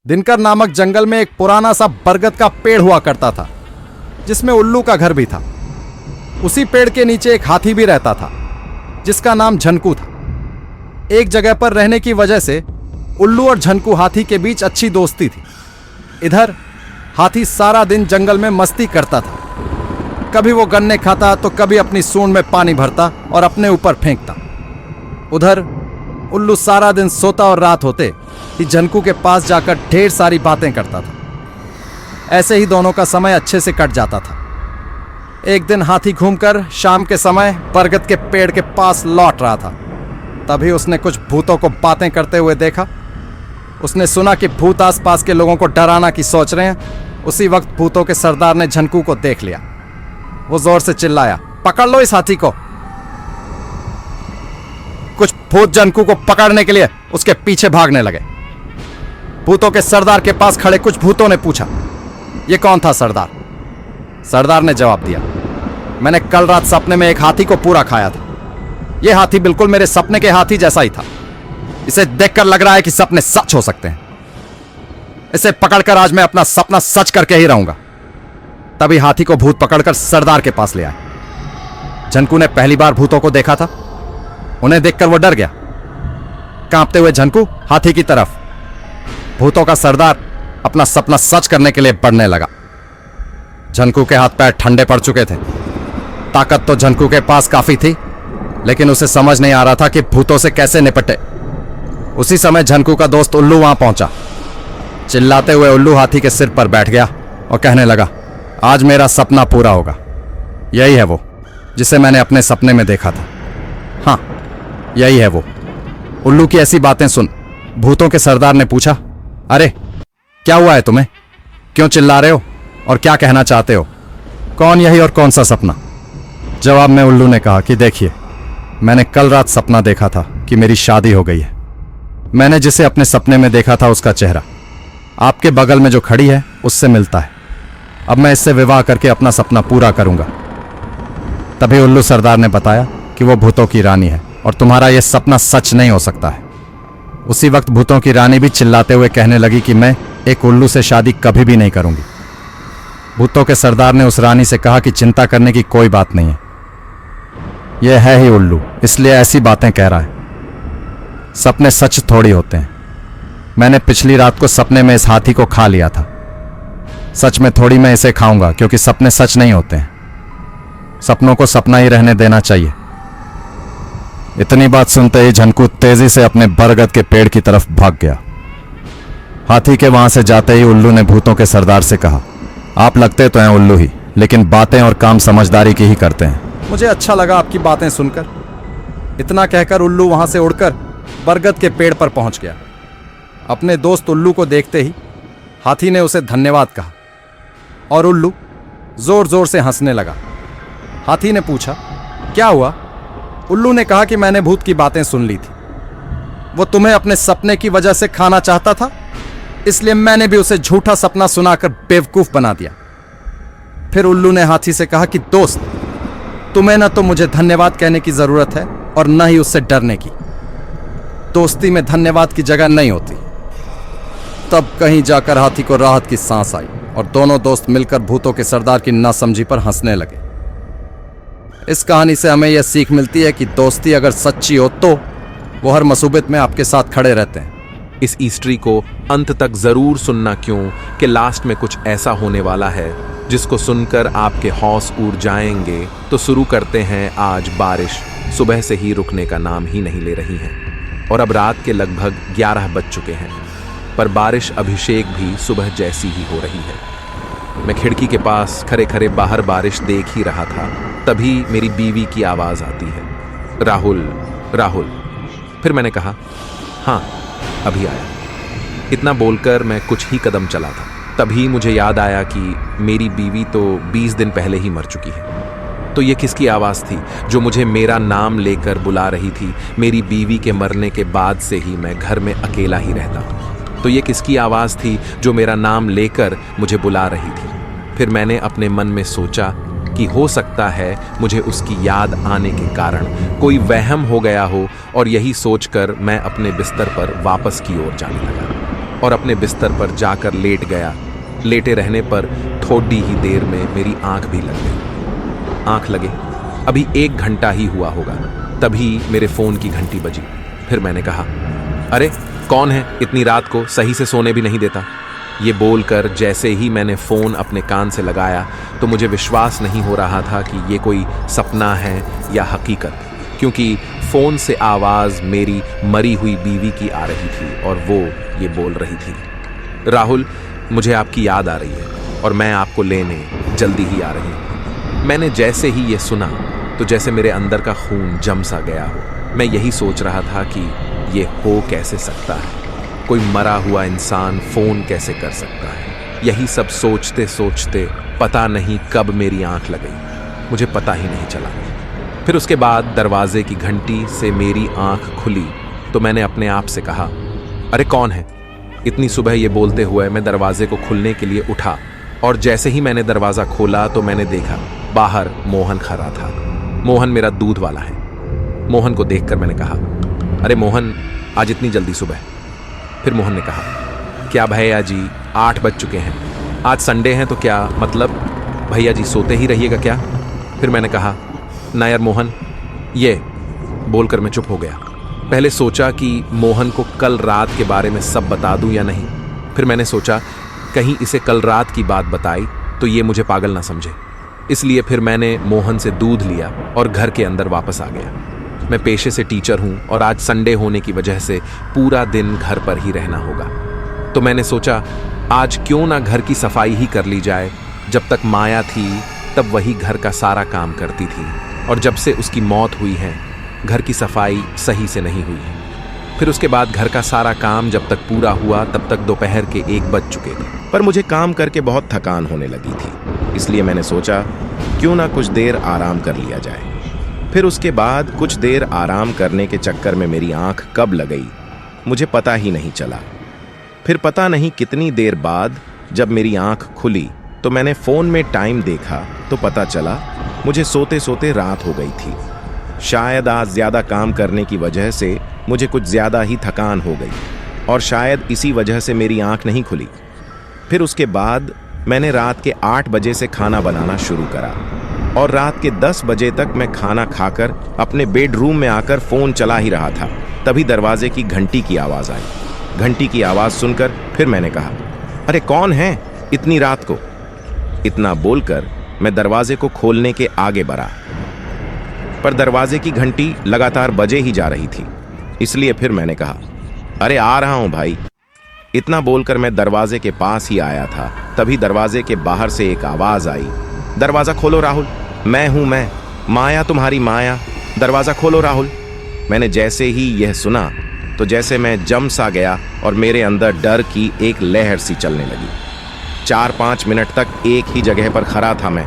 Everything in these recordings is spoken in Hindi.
दिनकर नामक जंगल में एक पुराना सा बरगद का पेड़ हुआ करता था, जिसमें उल्लू का घर भी था। उसी पेड़ के नीचे एक हाथी भी रहता था, जिसका नाम झनकू था। एक जगह पर रहने की वजह से उल्लू और झनकू हाथी के बीच अच्छी दोस्ती थी। इधर हाथी सारा दिन जंगल में मस्ती करता था। कभी वो गन्ने खाता तो कभी अपनी सूंड में पानी भरता और अपने ऊपर फेंकता। उधर उल्लू सारा दिन सोता और रात होते ही झनकू के पास जाकर ढेर सारी बातें करता था। ऐसे ही दोनों का समय अच्छे से कट जाता था। एक दिन हाथी घूमकर शाम के समय बरगद के पेड़ के पास लौट रहा था। तभी उसने कुछ भूतों को बातें करते हुए देखा। उसने सुना कि भूत आसपास के लोगों को डराना की सोच रहे हैं। उसी वक्त भूतों के सरदार ने झनकू को देख लिया। वो जोर से चिल्लाया, पकड़ लो इस हाथी को। कुछ भूत झनकू को पकड़ने के लिए उसके पीछे भागने लगे। भूतों के सरदार के पास खड़े कुछ भूतों ने पूछा, ये कौन था सरदार? सरदार ने जवाब दिया, मैंने कल रात सपने में एक हाथी को पूरा खाया था। यह हाथी बिल्कुल मेरे सपने के हाथी जैसा ही था। इसे देखकर लग रहा है कि सपने सच हो सकते हैं। इसे पकड़कर आज मैं अपना सपना सच करके ही रहूंगा। तभी हाथी को भूत पकड़कर सरदार के पास ले आए। झनकू ने पहली बार भूतों को देखा था। उन्हें देखकर वो डर गया। कांपते हुए झनकू हाथी की तरफ। भूतों का सरदार अपना सपना सच करने के लिए बढ़ने लगा। झनकू के हाथ पैर ठंडे पड़ चुके थे। ताकत तो झनकू के पास काफी थी, लेकिन उसे समझ नहीं आ रहा था कि भूतों से कैसे निपटे। उसी समय झनकू का दोस्त उल्लू वहां पहुंचा। चिल्लाते हुए उल्लू हाथी के सिर पर बैठ गया और कहने लगा, आज मेरा सपना पूरा होगा। यही है वो जिसे मैंने अपने सपने में देखा था। हाँ, यही है वो। उल्लू की ऐसी बातें सुन भूतों के सरदार ने पूछा, अरे क्या हुआ है तुम्हें? क्यों चिल्ला रहे हो और क्या कहना चाहते हो? कौन यही और कौन सा सपना? जवाब में उल्लू ने कहा कि देखिए, मैंने कल रात सपना देखा था कि मेरी शादी हो गई है। मैंने जिसे अपने सपने में देखा था उसका चेहरा आपके बगल में जो खड़ी है उससे मिलता है। अब मैं इससे विवाह करके अपना सपना पूरा करूंगा। तभी उल्लू सरदार ने बताया कि वो भूतों की रानी है और तुम्हारा यह सपना सच नहीं हो सकता है। उसी वक्त भूतों की रानी भी चिल्लाते हुए कहने लगी कि मैं एक उल्लू से शादी कभी भी नहीं करूंगी। भूतों के सरदार ने उस रानी से कहा कि चिंता करने की कोई बात नहीं है। यह है ही उल्लू, इसलिए ऐसी बातें कह रहा है। सपने सच थोड़ी होते हैं। मैंने पिछली रात को सपने में इस हाथी को खा लिया था। सच में थोड़ी मैं इसे खाऊंगा, क्योंकि सपने सच नहीं होते हैं। सपनों को सपना ही रहने देना चाहिए। इतनी बात सुनते ही झनकू तेजी से अपने बरगद के पेड़ की तरफ भाग गया। हाथी के वहां से जाते ही उल्लू ने भूतों के सरदार से कहा, आप लगते तो हैं उल्लू ही, लेकिन बातें और काम समझदारी की ही करते हैं। मुझे अच्छा लगा आपकी बातें सुनकर। इतना कहकर उल्लू वहां से उड़कर बरगद के पेड़ पर पहुंच गया। अपने दोस्त उल्लू को देखते ही हाथी ने उसे धन्यवाद कहा और उल्लू जोर जोर से हंसने लगा। हाथी ने पूछा, क्या हुआ? उल्लू ने कहा कि मैंने भूत की बातें सुन ली थी। वो तुम्हें अपने सपने की वजह से खाना चाहता था, इसलिए मैंने भी उसे झूठा सपना सुनाकर बेवकूफ बना दिया। फिर उल्लू ने हाथी से कहा कि दोस्त, तुम्हें न तो मुझे धन्यवाद कहने की जरूरत है और न ही उससे डरने की। दोस्ती में धन्यवाद की जगह नहीं होती। तब कहीं जाकर हाथी को राहत की सांस आई और दोनों दोस्त मिलकर भूतों के सरदार की नासमझी पर हंसने लगे। इस कहानी से हमें यह सीख मिलती है कि दोस्ती अगर सच्ची हो तो वो हर मुसीबत में आपके साथ खड़े रहते हैं। इस ईस्ट्री को अंत तक जरूर सुनना, क्यों कि लास्ट में कुछ ऐसा होने वाला है जिसको सुनकर आपके हौस उड़ जाएंगे। तो शुरू करते हैं आज। बारिश सुबह से ही रुकने का नाम ही नहीं ले रही है और अब रात के लगभग 11 बज चुके हैं, पर बारिश अभिषेक भी सुबह जैसी ही हो रही है। मैं खिड़की के पास खड़े खड़े बाहर बारिश देख ही रहा था, तभी मेरी बीवी की आवाज़ आती है, राहुल राहुल। फिर मैंने कहा, हाँ अभी आया। इतना बोलकर मैं कुछ ही कदम चला था, तभी मुझे याद आया कि मेरी बीवी तो 20 दिन पहले ही मर चुकी है। तो ये किसकी आवाज़ थी जो मुझे मेरा नाम लेकर बुला रही थी? मेरी बीवी के मरने के बाद से ही मैं घर में अकेला ही रहता हूँ। तो ये किसकी आवाज़ थी जो मेरा नाम लेकर मुझे बुला रही थी? फिर मैंने अपने मन में सोचा कि हो सकता है मुझे उसकी याद आने के कारण कोई वहम हो गया हो, और यही सोचकर मैं अपने बिस्तर पर वापस की ओर जाने लगा। और अपने बिस्तर पर जाकर लेट गया। लेटे रहने पर थोड़ी ही देर में मेरी आंख भी लग गई। आंख लगे अभी 1 घंटा ही हुआ होगा, तभी मेरे फोन की घंटी बजी। फिर मैंने कहा, अरे कौन है, इतनी रात को सही से सोने भी नहीं देता। ये बोलकर जैसे ही मैंने फोन अपने कान से लगाया तो मुझे विश्वास नहीं हो रहा था कि ये कोई सपना है या हकीकत, क्योंकि फोन से आवाज मेरी मरी हुई बीवी की आ रही थी और वो ये बोल रही थी, राहुल मुझे आपकी याद आ रही है और मैं आपको लेने जल्दी ही आ रही हूँ। मैंने जैसे ही ये सुना तो जैसे मेरे अंदर का खून जम सा गया हो। मैं यही सोच रहा था कि ये हो कैसे सकता है, कोई मरा हुआ इंसान फोन कैसे कर सकता है। यही सब सोचते सोचते पता नहीं कब मेरी आंख लग गई, मुझे पता ही नहीं चला। फिर उसके बाद दरवाजे की घंटी से मेरी आंख खुली तो मैंने अपने आप से कहा, अरे कौन है। इतनी सुबह ये बोलते हुए मैं दरवाजे को खुलने के लिए उठा और जैसे ही मैंने दरवाजा खोला तो मैंने देखा बाहर मोहन खड़ा था। मोहन मेरा दूध वाला है। मोहन को देखकर मैंने कहा, अरे मोहन आज इतनी जल्दी सुबह। फिर मोहन ने कहा, क्या भैया जी 8 बज चुके हैं, आज संडे हैं तो क्या मतलब भैया जी सोते ही रहिएगा क्या। फिर मैंने कहा, ना यार मोहन, ये बोलकर मैं चुप हो गया। पहले सोचा कि मोहन को कल रात के बारे में सब बता दूं या नहीं। फिर मैंने सोचा कहीं इसे कल रात की बात बताई तो ये मुझे पागल ना समझे, इसलिए फिर मैंने मोहन से दूध लिया और घर के अंदर वापस आ गया। मैं पेशे से टीचर हूं और आज संडे होने की वजह से पूरा दिन घर पर ही रहना होगा, तो मैंने सोचा आज क्यों ना घर की सफाई ही कर ली जाए। जब तक माया थी तब वही घर का सारा काम करती थी और जब से उसकी मौत हुई है घर की सफाई सही से नहीं हुई है। फिर उसके बाद घर का सारा काम जब तक पूरा हुआ तब तक दोपहर के 1 बज चुके थे, पर मुझे काम करके बहुत थकान होने लगी थी, इसलिए मैंने सोचा क्यों ना कुछ देर आराम कर लिया जाए। फिर उसके बाद कुछ देर आराम करने के चक्कर में मेरी आंख कब लग गई मुझे पता ही नहीं चला। फिर पता नहीं कितनी देर बाद जब मेरी आंख खुली तो मैंने फोन में टाइम देखा तो पता चला मुझे सोते सोते रात हो गई थी। शायद आज ज्यादा काम करने की वजह से मुझे कुछ ज्यादा ही थकान हो गई और शायद इसी वजह से मेरी आंख नहीं खुली। फिर उसके बाद मैंने रात के 8 बजे से खाना बनाना शुरू करा और रात के 10 बजे तक मैं खाना खाकर अपने बेडरूम में आकर फोन चला ही रहा था। तभी दरवाजे की घंटी की आवाज आई। घंटी की आवाज सुनकर फिर मैंने कहा, अरे कौन है इतनी रात को। इतना बोलकर मैं दरवाजे को खोलने के आगे बढ़ा, पर दरवाजे की घंटी लगातार बजे ही जा रही थी, इसलिए फिर मैंने कहा, अरे आ रहा हूं भाई। इतना बोलकर मैं दरवाजे के पास ही आया था, तभी दरवाजे के बाहर से एक आवाज आई, दरवाजा खोलो राहुल, मैं हूं मैं, माया तुम्हारी माया, दरवाजा खोलो राहुल। मैंने जैसे ही यह सुना तो जैसे मैं जम सा गया और मेरे अंदर डर की एक लहर सी चलने लगी। 4-5 मिनट तक एक ही जगह पर खड़ा था मैं।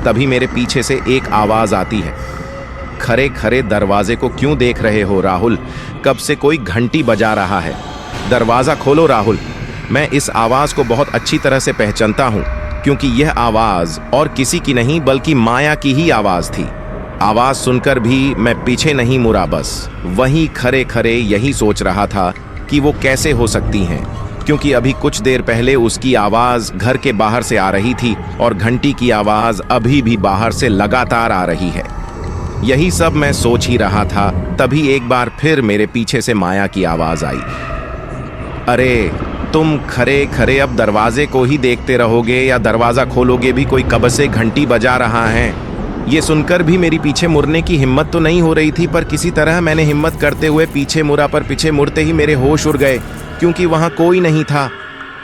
तभी मेरे पीछे से एक आवाज आती है, खरे खरे दरवाजे को क्यों देख रहे हो राहुल, कब से कोई घंटी बजा रहा है, दरवाजा खोलो राहुल। मैं इस आवाज को बहुत अच्छी तरह से पहचानता हूं क्योंकि यह आवाज और किसी की नहीं बल्कि माया की ही आवाज थी। आवाज सुनकर भी मैं पीछे नहीं मुड़ा, बस वहीं खरे खरे यही सोच रहा था कि वो कैसे हो सकती हैं, क्योंकि अभी कुछ देर पहले उसकी आवाज घर के बाहर से आ रही थी और घंटी की आवाज अभी भी बाहर से लगातार आ रही है। यही सब मैं सोच ही रहा था, तभी एक बार फिर मेरे पीछे से माया की आवाज आई, अरे तुम खरे खरे अब दरवाजे को ही देखते रहोगे या दरवाजा खोलोगे भी, कोई कब से घंटी बजा रहा है। ये सुनकर भी मेरी पीछे मुड़ने की हिम्मत तो नहीं हो रही थी, पर किसी तरह मैंने हिम्मत करते हुए पीछे मुड़ा, पर पीछे मुड़ते ही मेरे होश उड़ गए क्योंकि वहां कोई नहीं था।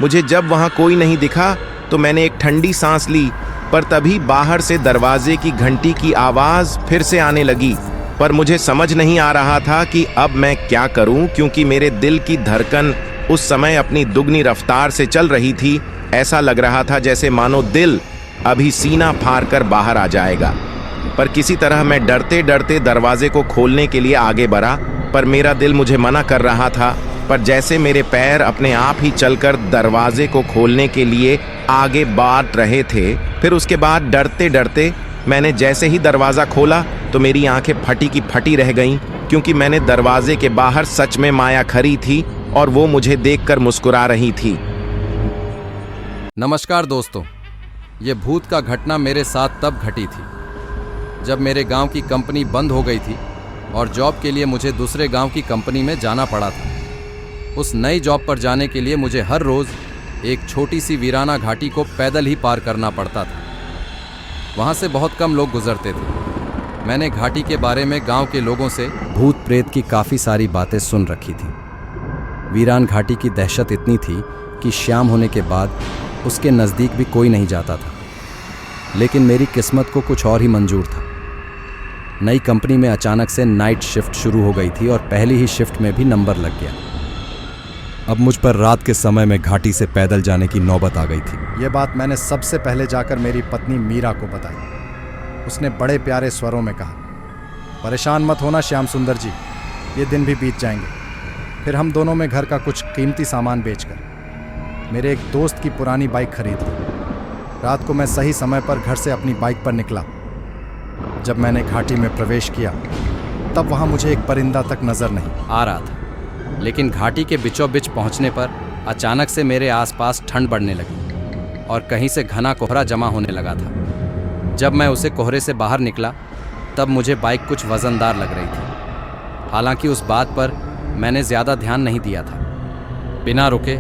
मुझे जब वहां कोई नहीं दिखा तो मैंने एक ठंडी सांस ली, पर तभी बाहर से दरवाजे की घंटी की आवाज फिर से आने लगी, पर मुझे समझ नहीं आ रहा था कि अब मैं क्या करूं, क्योंकि मेरे दिल की धड़कन उस समय अपनी दुगनी रफ्तार से चल रही थी। ऐसा लग रहा था जैसे मानो दिल अभी सीना फाड़ कर बाहर आ जाएगा। पर किसी तरह मैं डरते डरते दरवाजे को खोलने के लिए आगे बढ़ा, पर मेरा दिल मुझे मना कर रहा था। पर जैसे मेरे पैर अपने आप ही चलकर दरवाजे को खोलने के लिए आगे बढ़ रहे थे, फिर उसके बाद डरते डरते मैंने जैसे ही दरवाज़ा खोला तो मेरी आंखें फटी की फटी रह गईं, क्योंकि मैंने दरवाजे के बाहर सच में माया खड़ी थी और वो मुझे देखकर मुस्कुरा रही थी। नमस्कार दोस्तों, ये भूत का घटना मेरे साथ तब घटी थी जब मेरे गांव की कंपनी बंद हो गई थी और जॉब के लिए मुझे दूसरे गांव की कंपनी में जाना पड़ा था। उस नई जॉब पर जाने के लिए मुझे हर रोज़ एक छोटी सी वीराना घाटी को पैदल ही पार करना पड़ता था। वहाँ से बहुत कम लोग गुजरते थे। मैंने घाटी के बारे में गांव के लोगों से भूत प्रेत की काफ़ी सारी बातें सुन रखी थी। वीरान घाटी की दहशत इतनी थी कि शाम होने के बाद उसके नज़दीक भी कोई नहीं जाता था। लेकिन मेरी किस्मत को कुछ और ही मंजूर था। नई कंपनी में अचानक से नाइट शिफ्ट शुरू हो गई थी और पहली ही शिफ्ट में भी नंबर लग गया। अब मुझ पर रात के समय में घाटी से पैदल जाने की नौबत आ गई थी। यह बात मैंने सबसे पहले जाकर मेरी पत्नी मीरा को बताई। उसने बड़े प्यारे स्वरों में कहा, परेशान मत होना श्याम सुंदर जी, ये दिन भी बीत जाएंगे। फिर हम दोनों में घर का कुछ कीमती सामान बेचकर मेरे एक दोस्त की पुरानी बाइक खरीद ली। रात को मैं सही समय पर घर से अपनी बाइक पर निकला। जब मैंने घाटी में प्रवेश किया तब वहाँ मुझे एक परिंदा तक नजर नहीं आ रहा था। लेकिन घाटी के बीचों बीच पहुँचने पर अचानक से मेरे आसपास ठंड बढ़ने लगी और कहीं से घना कोहरा जमा होने लगा था। जब मैं उसे कोहरे से बाहर निकला तब मुझे बाइक कुछ वज़नदार लग रही थी। हालांकि उस बात पर मैंने ज़्यादा ध्यान नहीं दिया था। बिना रुके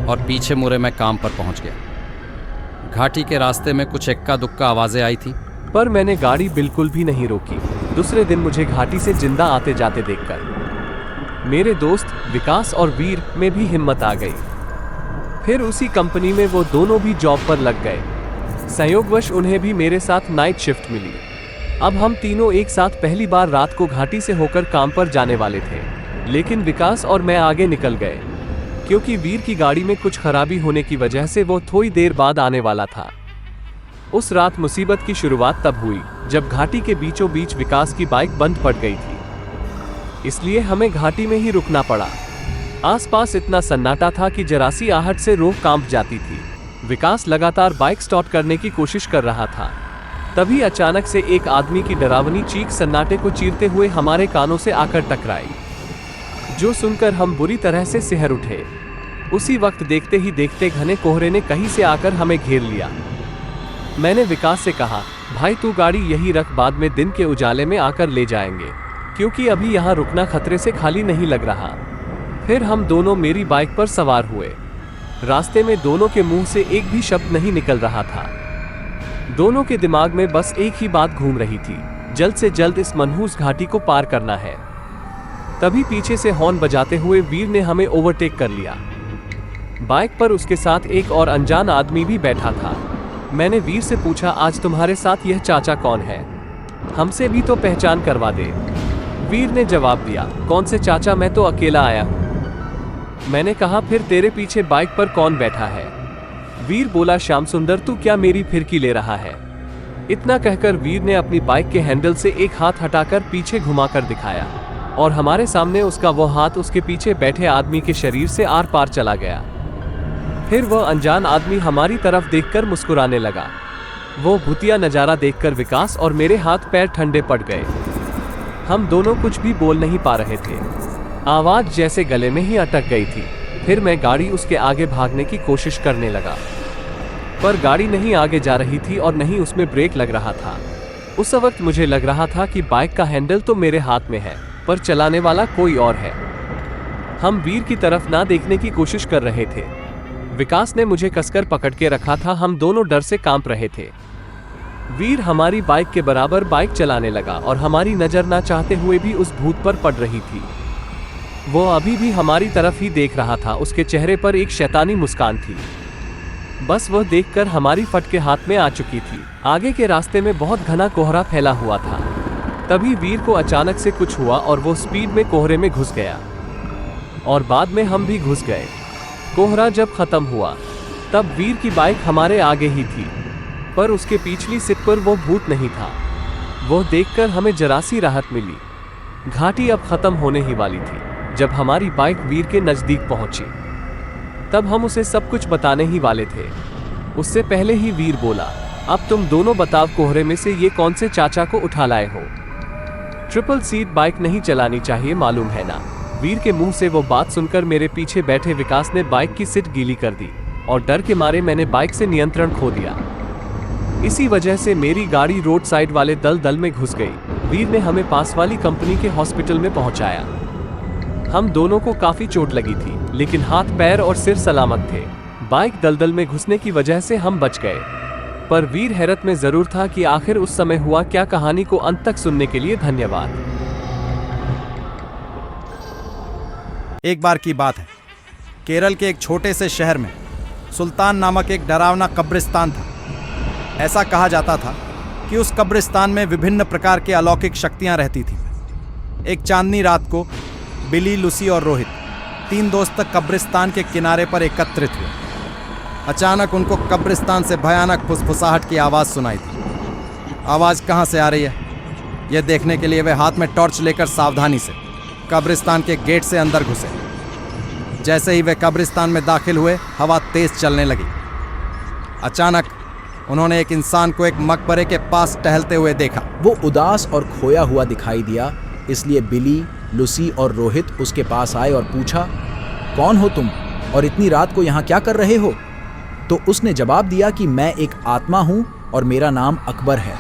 और पीछे मुड़े मैं काम पर पहुंच गया। घाटी के रास्ते में कुछ एक्का दुक्का आवाज़ें आई थी, पर मैंने गाड़ी बिल्कुल भी नहीं रोकी। दूसरे दिन मुझे घाटी से जिंदा आते जाते देखकर मेरे दोस्त विकास और वीर में भी हिम्मत आ गई। फिर उसी कंपनी में वो दोनों भी जॉब पर लग गए। संयोगवश उन्हें भी मेरे साथ नाइट शिफ्ट मिली। अब हम तीनों एक साथ पहली बार रात को घाटी से होकर काम पर जाने वाले थे। लेकिन विकास और मैं आगे निकल गए क्योंकि वीर की गाड़ी में कुछ खराबी होने की वजह से वो थोड़ी देर बाद आने वाला था। उस रात मुसीबत की शुरुआत तब हुई जब घाटी के बीचों बीच विकास की बाइक बंद पड़ गई थी। इसलिए हमें घाटी में ही रुकना पड़ा। आसपास इतना सन्नाटा था कि जरासी आहट से रूह कांप जाती थी। विकास लगातार बाइक स्टार्ट करने की कोशिश कर रहा था। तभी अचानक से एक आदमी की डरावनी चीख सन्नाटे को चीरते हुए हमारे कानों से आकर टकराई, जो सुनकर हम बुरी तरह से सिहर उठे। उसी वक्त देखते ही देखते घने कोहरे ने कहीं से आकर हमें घेर लिया। मैंने विकास से कहा, भाई तू गाड़ी यही रख, बाद में दिन के उजाले में आकर ले जाएंगे, क्योंकि अभी यहाँ रुकना खतरे से खाली नहीं लग रहा। फिर हम दोनों मेरी बाइक पर सवार हुए। रास्ते में दोनों के मुंह से एक भी शब्द नहीं निकल रहा था। दोनों के दिमाग में बस एक ही बात घूम रही थी, जल्द से जल्द इस मनहूस घाटी को पार करना है। तभी पीछे से हॉर्न बजाते हुए वीर ने हमें ओवरटेक कर लिया। बाइक पर उसके साथ एक और अनजान आदमी भी बैठा था। मैंने वीर से पूछा, आज तुम्हारे साथ यह चाचा कौन है? हमसे भी तो पहचान करवा दे। वीर ने जवाब दिया, कौन से चाचा, मैं तो अकेला आया हूँ। मैंने कहा, फिर तेरे पीछे बाइक पर कौन बैठा है? वीर बोला, श्याम सुंदर, तू क्या मेरी फिरकी ले रहा है? इतना कहकर वीर ने अपनी बाइक के हैंडल से एक हाथ हटाकर पीछे घुमाकर दिखाया और हमारे सामने उसका वो हाथ उसके पीछे बैठे आदमी के शरीर से आर पार चला गया। फिर वह अनजान आदमी हमारी तरफ देखकर मुस्कुराने लगा। वो भूतिया नज़ारा देखकर विकास और मेरे हाथ पैर ठंडे पड़ गए। हम दोनों कुछ भी बोल नहीं पा रहे थे। आवाज़ जैसे गले में ही अटक गई थी। फिर मैं गाड़ी उसके आगे भागने की कोशिश करने लगा, पर गाड़ी नहीं आगे जा रही थी और नहीं उसमें ब्रेक लग रहा था। उस वक्त मुझे लग रहा था कि बाइक का हैंडल तो मेरे हाथ में है, पर चलाने वाला कोई और है। हम वीर की तरफ ना देखने की कोशिश कर रहे थे। विकास ने मुझे कसकर पकड़ के रखा था। हम दोनों डर से कांप रहे थे। वीर हमारी बाइक के बराबर बाइक चलाने लगा और हमारी नज़र ना चाहते हुए भी उस भूत पर पड़ रही थी। वो अभी भी हमारी तरफ ही देख रहा था। उसके चेहरे पर एक शैतानी मुस्कान थी। बस वह देखकर हमारी फटके हाथ में आ चुकी थी। आगे के रास्ते में बहुत घना कोहरा फैला हुआ था। तभी वीर को अचानक से कुछ हुआ और वो स्पीड में कोहरे में घुस गया और बाद में हम भी घुस गए। कोहरा जब खत्म हुआ तब वीर की बाइक हमारे आगे ही थी, पर उसके पिछली सीट पर वो भूत नहीं था। वो देखकर हमें जरा सी राहत मिली। घाटी अब खत्म होने ही वाली थी। जब हमारी बाइक वीर के नज़दीक पहुंची तब हम उसे सब कुछ बताने ही वाले थे। उससे पहले ही वीर बोला, अब तुम दोनों बताओ, कोहरे में से ये कौन से चाचा को उठा लाए हो? ट्रिपल सीट बाइक नहीं चलानी चाहिए, मालूम है ना? वीर के मुंह से वो बात सुनकर मेरे पीछे बैठे विकास ने बाइक की सीट गीली कर दी और डर के मारे मैंने बाइक से नियंत्रण खो दिया। इसी वजह से मेरी गाड़ी रोड साइड वाले दलदल में घुस गई। वीर ने हमें पास वाली कंपनी के हॉस्पिटल में पहुंचाया। हम दोनों को काफी चोट लगी थी, लेकिन हाथ पैर और सिर सलामत थे। बाइक दलदल में घुसने की वजह से हम बच गए, पर वीर हैरत में जरूर था कि आखिर उस समय हुआ क्या। कहानी को अंत तक सुनने के लिए धन्यवाद। एक बार की बात है, केरल के एक छोटे से शहर में सुल्तान नामक एक डरावना कब्रिस्तान था। ऐसा कहा जाता था कि उस कब्रिस्तान में विभिन्न प्रकार की अलौकिक शक्तियां रहती थीं। एक चांदनी रात को बिली, लूसी और रोहित, 3 दोस्त कब्रिस्तान के किनारे पर एकत्रित हुए। अचानक उनको कब्रिस्तान से भयानक फुसफुसाहट की आवाज़ सुनाई दी। आवाज़ कहाँ से आ रही है, यह देखने के लिए वे हाथ में टॉर्च लेकर सावधानी से कब्रिस्तान के गेट से अंदर घुसे। जैसे ही वे कब्रिस्तान में दाखिल हुए, हवा तेज चलने लगी। अचानक उन्होंने एक इंसान को एक मकबरे के पास टहलते हुए देखा। वो उदास और खोया हुआ दिखाई दिया, इसलिए बिली, लूसी और रोहित उसके पास आए और पूछा, कौन हो तुम और इतनी रात को यहाँ क्या कर रहे हो? तो उसने जवाब दिया कि मैं एक आत्मा हूँ और मेरा नाम अकबर है।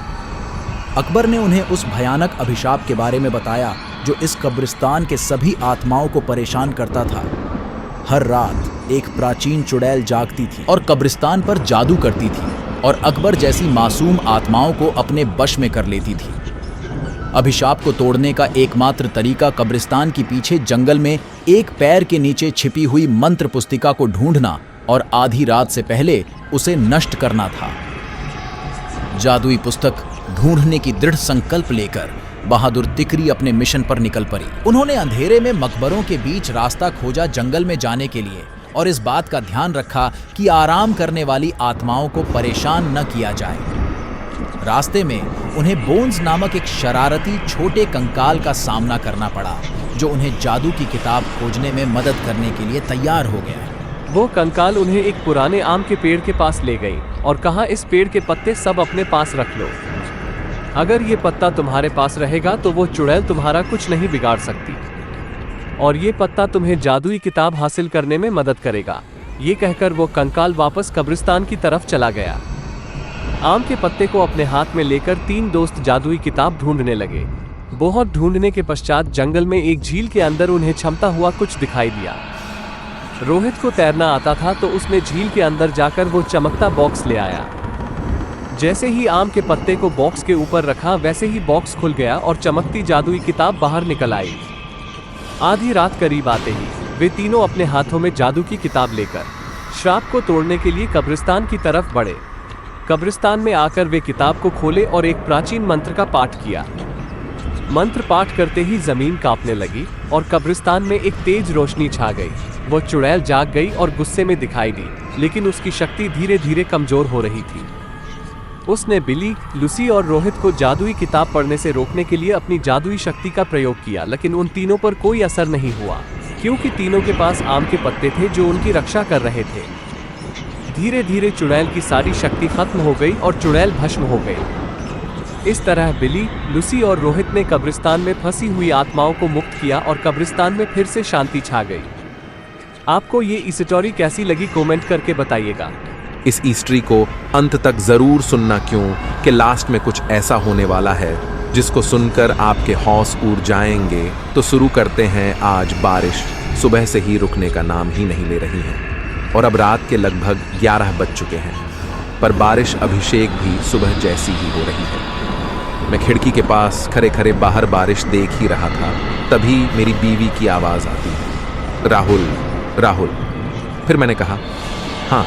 अकबर ने उन्हें उस भयानक अभिशाप के बारे में बताया जो इस कब्रिस्तान के सभी आत्माओं को परेशान करता था। हर रात एक प्राचीन चुड़ैल जागती थी और कब्रिस्तान पर जादू करती थी और अकबर जैसी मासूम आत्माओं को अपने वश में कर लेती थी। अभिशाप को तोड़ने का एकमात्र तरीका कब्रिस्तान के पीछे जंगल में एक पैर के नीचे छिपी हुई मंत्र पुस्तिका को ढूंढना और आधी रात से पहले उसे नष्ट करना था। जादुई पुस्तक ढूंढने की दृढ़ संकल्प लेकर बहादुर तिकरी अपने मिशन पर निकल पड़ी। उन्होंने अंधेरे में मकबरों के बीच रास्ता खोजा जंगल में जाने के लिए और इस बात का ध्यान रखा कि आराम करने वाली आत्माओं को परेशान न किया जाए। रास्ते में उन्हें बोन्स नामक एक शरारती छोटे कंकाल का सामना करना पड़ा, जो उन्हें जादू की किताब खोजने में मदद करने के लिए तैयार हो गया। वो कंकाल उन्हें एक पुराने आम के पेड़ के पास ले गई और कहा, इस पेड़ के पत्ते सब अपने पास रख लो। अगर ये पत्ता तुम्हारे पास रहेगा तो वो चुड़ैल तुम्हारा कुछ नहीं बिगाड़ सकती, और ये पत्ता तुम्हें जादुई किताब हासिल करने में मदद करेगा। ये कहकर वो कंकाल वापस कब्रिस्तान की तरफ चला गया। आम के पत्ते को अपने हाथ में लेकर 3 दोस्त जादुई किताब ढूंढने लगे। बहुत ढूंढने के पश्चात जंगल में एक झील के अंदर उन्हें चमकता हुआ कुछ दिखाई दिया। रोहित को तैरना आता था तो उसने झील के अंदर जाकर वो चमकता बॉक्स ले आया। जैसे ही आम के पत्ते को बॉक्स के ऊपर रखा, वैसे ही बॉक्स खुल गया और चमकती जादुई किताब बाहर निकल आई। आधी रात करीब आते ही वे तीनों अपने हाथों में जादू की किताब लेकर श्राप को तोड़ने के लिए कब्रिस्तान की तरफ बढ़े। कब्रिस्तान में आकर वे किताब को खोले और एक प्राचीन मंत्र का पाठ किया। मंत्र पाठ करते ही जमीन कांपने लगी और कब्रिस्तान में एक तेज रोशनी छा गई। वो चुड़ैल जाग गई और गुस्से में दिखाई दी, लेकिन उसकी शक्ति धीरे धीरे कमजोर हो रही थी। उसने बिली, लूसी और रोहित को जादुई किताब पढ़ने से रोकने के लिए अपनी जादुई शक्ति का प्रयोग किया, लेकिन उन तीनों पर कोई असर नहीं हुआ, क्योंकि तीनों के पास आम के पत्ते थे जो उनकी रक्षा कर रहे थे। धीरे धीरे चुड़ैल की सारी शक्ति खत्म हो गई और चुड़ैल भस्म हो गई। इस तरह बिली, लूसी और रोहित ने कब्रिस्तान में फंसी हुई आत्माओं को मुक्त किया और कब्रिस्तान में फिर से शांति छा गई। आपको ये स्टोरी कैसी लगी कमेंट करके बताइएगा। इस हिस्ट्री को अंत तक जरूर सुनना, क्यों कि लास्ट में कुछ ऐसा होने वाला है जिसको सुनकर आपके हौस उड़ जाएंगे। तो शुरू करते हैं आज। बारिश सुबह से ही रुकने का नाम ही नहीं ले रही है और अब रात के लगभग 11 बज चुके हैं, पर बारिश अभिषेक भी सुबह जैसी ही हो रही है। मैं खिड़की के पास खड़े खड़े बाहर बारिश देख ही रहा था, तभी मेरी बीवी की आवाज़ आती है, राहुल राहुल। फिर मैंने कहा, हाँ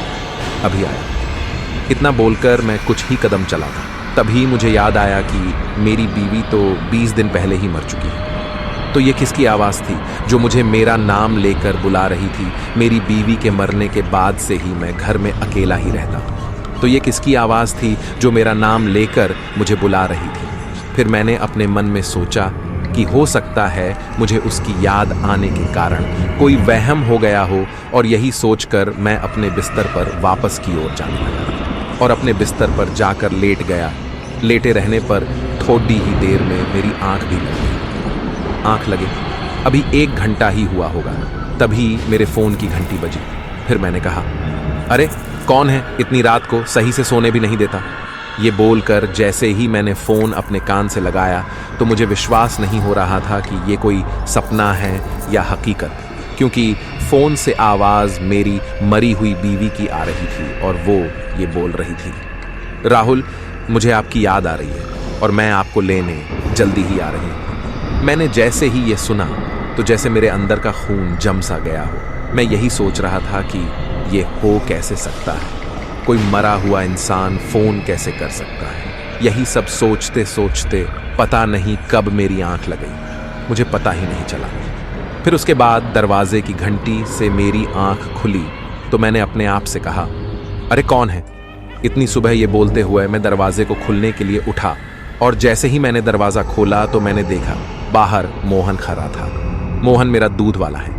अभी आया। इतना बोलकर मैं कुछ ही कदम चला था, तभी मुझे याद आया कि मेरी बीवी तो 20 दिन पहले ही मर चुकी है। तो ये किसकी आवाज़ थी जो मुझे मेरा नाम लेकर बुला रही थी? मेरी बीवी के मरने के बाद से ही मैं घर में अकेला ही रहता। तो ये किसकी आवाज़ थी जो मेरा नाम लेकर मुझे बुला रही थी? फिर मैंने अपने मन में सोचा कि हो सकता है मुझे उसकी याद आने के कारण कोई वहम हो गया हो, और यही सोचकर मैं अपने बिस्तर पर वापस की ओर जाने लगा और अपने बिस्तर पर जाकर लेट गया। लेटे रहने पर थोड़ी ही देर में मेरी आंख भी लग गई। आंख लगे अभी 1 घंटा ही हुआ होगा। तभी मेरे फोन की घंटी बजी। फिर मैंने कहा, अरे कौन है, इतनी रात को सही से सोने भी नहीं देता। ये बोलकर जैसे ही मैंने फोन अपने कान से लगाया तो मुझे विश्वास नहीं हो रहा था कि ये कोई सपना है या हकीकत, क्योंकि फोन से आवाज मेरी मरी हुई बीवी की आ रही थी और वो ये बोल रही थी, राहुल मुझे आपकी याद आ रही है और मैं आपको लेने जल्दी ही आ रही हूँ। मैंने जैसे ही ये सुना तो जैसे मेरे अंदर का खून जम सा गया हो। मैं यही सोच रहा था कि ये हो कैसे सकता है, कोई मरा हुआ इंसान फोन कैसे कर सकता है। यही सब सोचते सोचते पता नहीं कब मेरी आंख लग गई, मुझे पता ही नहीं चला। फिर उसके बाद दरवाजे की घंटी से मेरी आंख खुली तो मैंने अपने आप से कहा, अरे कौन है। इतनी सुबह ये बोलते हुए मैं दरवाजे को खुलने के लिए उठा और जैसे ही मैंने दरवाजा खोला तो मैंने देखा बाहर मोहन खड़ा था। मोहन मेरा दूध वाला है।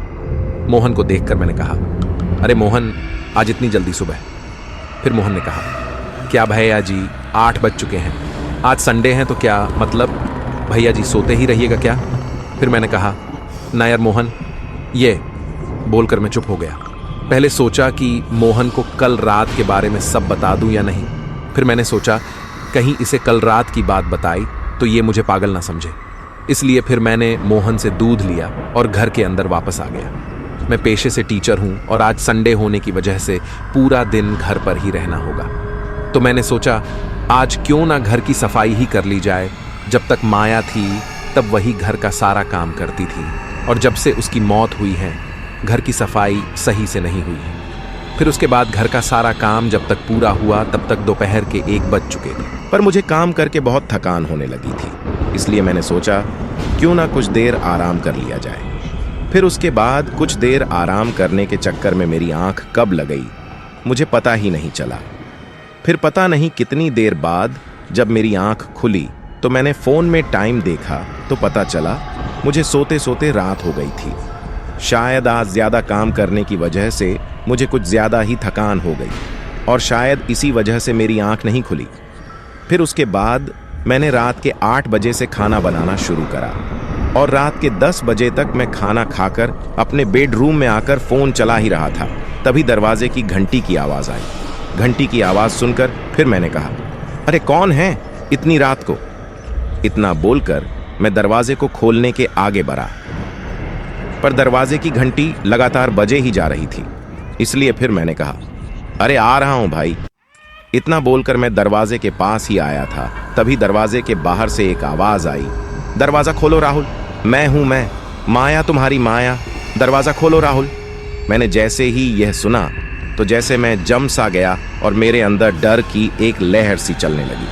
मोहन को देखकर मैंने कहा, अरे मोहन आज इतनी जल्दी सुबह। फिर मोहन ने कहा, क्या भैया जी 8 बज चुके हैं, आज संडे हैं तो क्या मतलब भैया जी सोते ही रहिएगा क्या। फिर मैंने कहा, ना यार मोहन, ये बोलकर मैं चुप हो गया। पहले सोचा कि मोहन को कल रात के बारे में सब बता दूं या नहीं। फिर मैंने सोचा कहीं इसे कल रात की बात बताई तो ये मुझे पागल ना समझे, इसलिए फिर मैंने मोहन से दूध लिया और घर के अंदर वापस आ गया। मैं पेशे से टीचर हूं और आज संडे होने की वजह से पूरा दिन घर पर ही रहना होगा, तो मैंने सोचा आज क्यों ना घर की सफाई ही कर ली जाए। जब तक माया थी तब वही घर का सारा काम करती थी और जब से उसकी मौत हुई है घर की सफाई सही से नहीं हुई है। फिर उसके बाद घर का सारा काम जब तक पूरा हुआ तब तक दोपहर के 1 बज चुके थे। पर मुझे काम करके बहुत थकान होने लगी थी, इसलिए मैंने सोचा क्यों ना कुछ देर आराम कर लिया जाए। फिर उसके बाद कुछ देर आराम करने के चक्कर में मेरी आंख कब लग गई मुझे पता ही नहीं चला। फिर पता नहीं कितनी देर बाद जब मेरी आंख खुली तो मैंने फोन में टाइम देखा तो पता चला मुझे सोते सोते रात हो गई थी। शायद आज ज्यादा काम करने की वजह से मुझे कुछ ज्यादा ही थकान हो गई और शायद इसी वजह से मेरी आंख नहीं खुली। फिर उसके बाद मैंने रात के 8 बजे से खाना बनाना शुरू करा और रात के 10 बजे तक मैं खाना खाकर अपने बेडरूम में आकर फोन चला ही रहा था। तभी दरवाजे की घंटी की आवाज आई। घंटी की आवाज सुनकर फिर मैंने कहा, अरे कौन है इतनी रात को। इतना बोलकर मैं दरवाजे को खोलने के आगे बढ़ा, पर दरवाजे की घंटी लगातार बजे ही जा रही थी, इसलिए फिर मैंने कहा, अरे आ रहा हूं भाई। इतना बोलकर मैं दरवाजे के पास ही आया था। तभी दरवाजे के बाहर से एक आवाज आई, दरवाजा खोलो राहुल, मैं हूं मैं, माया तुम्हारी माया, दरवाजा खोलो राहुल। मैंने जैसे ही यह सुना तो जैसे मैं जम सा गया और मेरे अंदर डर की एक लहर सी चलने लगी।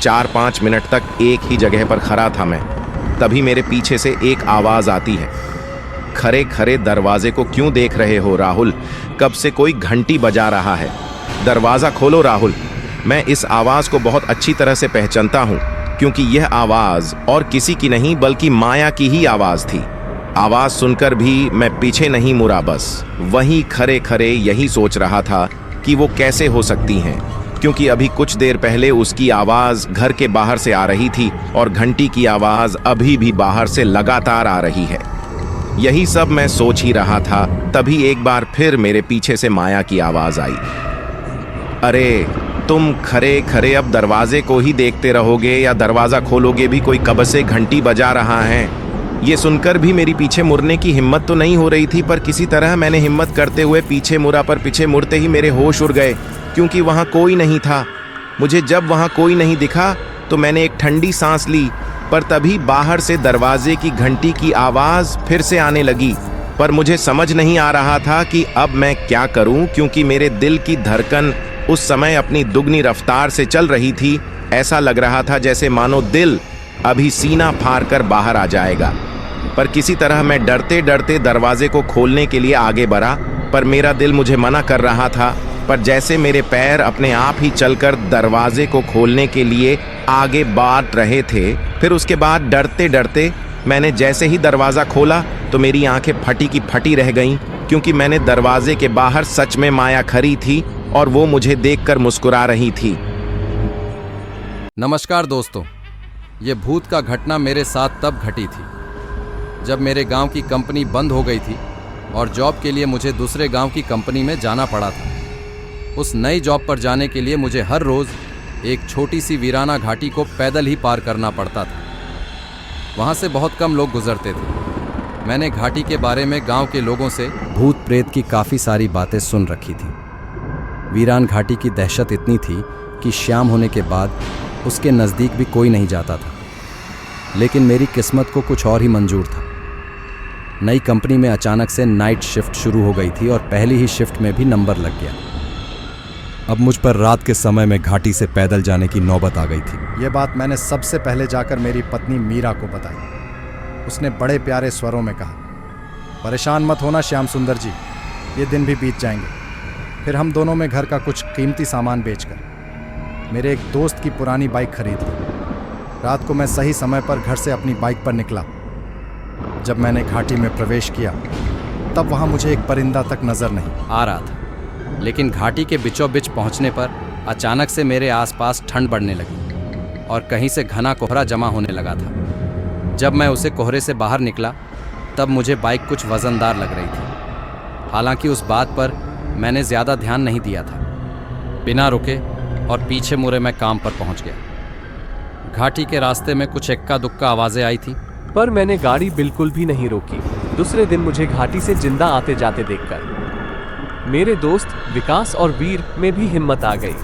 4-5 मिनट तक एक ही जगह पर खड़ा था मैं। तभी मेरे पीछे से एक आवाज आती है, खरे खरे दरवाजे को क्यों देख रहे हो राहुल, कब से कोई घंटी बजा रहा है, दरवाजा खोलो राहुल। मैं इस आवाज को बहुत अच्छी तरह से पहचानता हूं क्योंकि यह आवाज और किसी की नहीं बल्कि माया की ही आवाज थी। आवाज सुनकर भी मैं पीछे नहीं मुड़ा, बस वहीं खरे खरे यही सोच रहा था कि वो कैसे हो सकती हैं, क्योंकि अभी कुछ देर पहले उसकी आवाज घर के बाहर से आ रही थी और घंटी की आवाज अभी भी बाहर से लगातार आ रही है। यही सब मैं सोच ही रहा था, तभी एक बार फिर मेरे पीछे से माया की आवाज आई, अरे तुम खरे खरे अब दरवाजे को ही देखते रहोगे या दरवाजा खोलोगे भी, कोई कब से घंटी बजा रहा है। ये सुनकर भी मेरी पीछे मुड़ने की हिम्मत तो नहीं हो रही थी, पर किसी तरह मैंने हिम्मत करते हुए पीछे मुड़ा, पर पीछे मुड़ते ही मेरे होश उड़ गए क्योंकि वहां कोई नहीं था। मुझे जब वहां कोई नहीं दिखा तो मैंने एक ठंडी सांस ली, पर तभी बाहर से दरवाजे की घंटी की आवाज फिर से आने लगी। पर मुझे समझ नहीं आ रहा था कि अब मैं क्या करूं, क्योंकि मेरे दिल की धड़कन उस समय अपनी दुगनी रफ्तार से चल रही थी। ऐसा लग रहा था जैसे मानो दिल अभी सीना फाड़ कर बाहर आ जाएगा। पर किसी तरह मैं डरते डरते दरवाजे को खोलने के लिए आगे बढ़ा, पर मेरा दिल मुझे मना कर रहा था। पर जैसे मेरे पैर अपने आप ही चलकर दरवाजे को खोलने के लिए आगे बढ़ रहे थे, फिर उसके बाद डरते डरते मैंने जैसे ही दरवाज़ा खोला तो मेरी आंखें फटी की फटी रह गईं, क्योंकि मैंने दरवाजे के बाहर सच में माया खड़ी थी और वो मुझे देखकर मुस्कुरा रही थी। नमस्कार दोस्तों, ये भूत का घटना मेरे साथ तब घटी थी जब मेरे गांव की कंपनी बंद हो गई थी और जॉब के लिए मुझे दूसरे गांव की कंपनी में जाना पड़ा था। उस नई जॉब पर जाने के लिए मुझे हर रोज़ एक छोटी सी वीराना घाटी को पैदल ही पार करना पड़ता था। वहाँ से बहुत कम लोग गुजरते थे। मैंने घाटी के बारे में गांव के लोगों से भूत प्रेत की काफ़ी सारी बातें सुन रखी थी। वीरान घाटी की दहशत इतनी थी कि शाम होने के बाद उसके नज़दीक भी कोई नहीं जाता था। लेकिन मेरी किस्मत को कुछ और ही मंजूर था। नई कंपनी में अचानक से नाइट शिफ्ट शुरू हो गई थी और पहली ही शिफ्ट में भी नंबर लग गया। अब मुझ पर रात के समय में घाटी से पैदल जाने की नौबत आ गई थी। यह बात मैंने सबसे पहले जाकर मेरी पत्नी मीरा को बताई। उसने बड़े प्यारे स्वरों में कहा, परेशान मत होना श्याम सुंदर जी, ये दिन भी बीत जाएंगे। फिर हम दोनों में घर का कुछ कीमती सामान बेचकर मेरे एक दोस्त की पुरानी बाइक खरीद ली। रात को मैं सही समय पर घर से अपनी बाइक पर निकला। जब मैंने घाटी में प्रवेश किया तब वहाँ मुझे एक परिंदा तक नजर नहीं आ रहा था। लेकिन घाटी के बीचों बीच पहुँचने पर अचानक से मेरे आसपास ठंड बढ़ने लगी और कहीं से घना कोहरा जमा होने लगा था। जब मैं उसे कोहरे से बाहर निकला तब मुझे बाइक कुछ वज़नदार लग रही थी। हालांकि उस बात पर मैंने ज़्यादा ध्यान नहीं दिया था। बिना रुके और पीछे मुड़े मैं काम पर पहुंच गया। घाटी के रास्ते में कुछ एक्का दुक्का आवाज़ें आई थी, पर मैंने गाड़ी बिल्कुल भी नहीं रोकी। दूसरे दिन मुझे घाटी से जिंदा आते जाते देखकर मेरे दोस्त विकास और वीर में भी हिम्मत आ गई।